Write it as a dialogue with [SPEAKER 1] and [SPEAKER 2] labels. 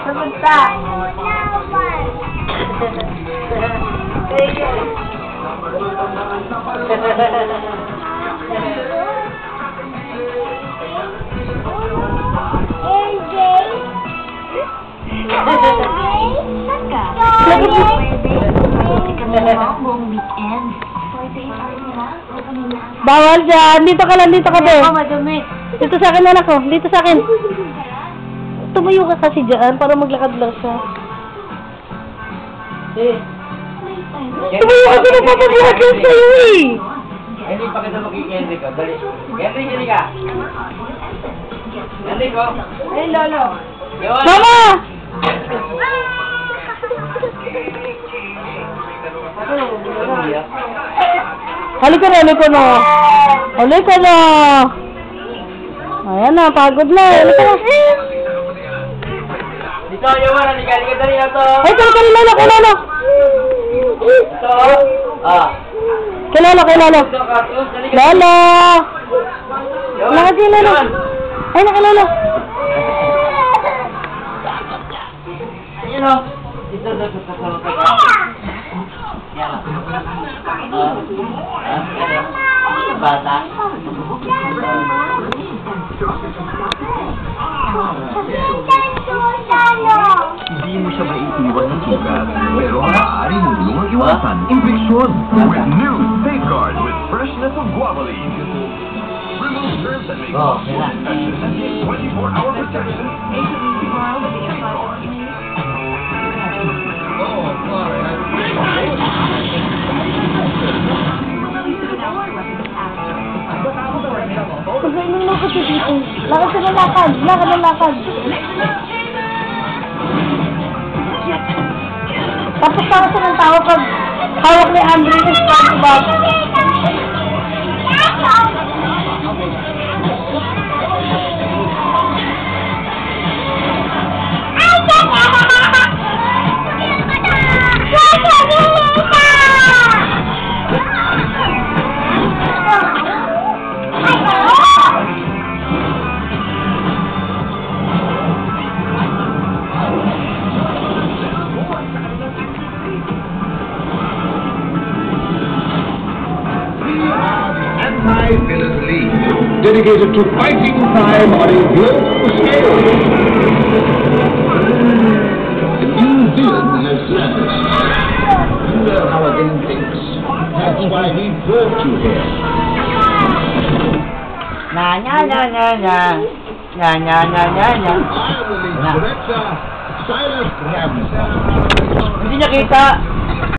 [SPEAKER 1] Sapunta.
[SPEAKER 2] Bawal dyan. Dito ka lang, dito ka ba?
[SPEAKER 1] Madumi.
[SPEAKER 2] Dito sa akin, anak ko. Dito sa akin. Tumayo ka kasi dyan para maglakad lang siya. Tumayo ka kasi nagpapabuhat yan sa'yo eh.
[SPEAKER 3] Hindi pa kita makikindi ko. Dali. Henry ka. Henry ko.
[SPEAKER 1] Ay, lolo.
[SPEAKER 2] Mama! Halika na, halika na. Halika na. Ayan na, pagod na. Halika na.
[SPEAKER 3] Dito, Yawan. Halika dali na to.
[SPEAKER 2] Ay, kay Lolo, kay Lolo.
[SPEAKER 3] Ito.
[SPEAKER 2] Kay Lolo, kay Lolo.
[SPEAKER 3] Ito, Carlos. Dali ka.
[SPEAKER 2] Lolo!
[SPEAKER 3] Yawan.
[SPEAKER 2] Lakad si Lolo. Ay, na kay Lolo.
[SPEAKER 3] Ayan o. Dito, Yan. Bata.
[SPEAKER 4] Hindi mo siya maiiwan ng sugat, pero maaari mong tulungang iwasan infeksyon with new Safeguard with freshness of guavaline. Remove germs that make possible infection and give 24-hour protection.
[SPEAKER 2] Pagkailan mo ko dito. Lakad ka na lakad. Lakad na lakad. Tapos tawag sa ng tao pag hawak ni Andre sa SpongeBob.
[SPEAKER 4] Anti-Villain League, dedicated to fighting crime on a global scale. The new villain has landed. You know how a villain thinks. That's why he brought you here.
[SPEAKER 3] Na.
[SPEAKER 4] I am the lead director, Silas Ramsey.
[SPEAKER 3] Hindi niya kita.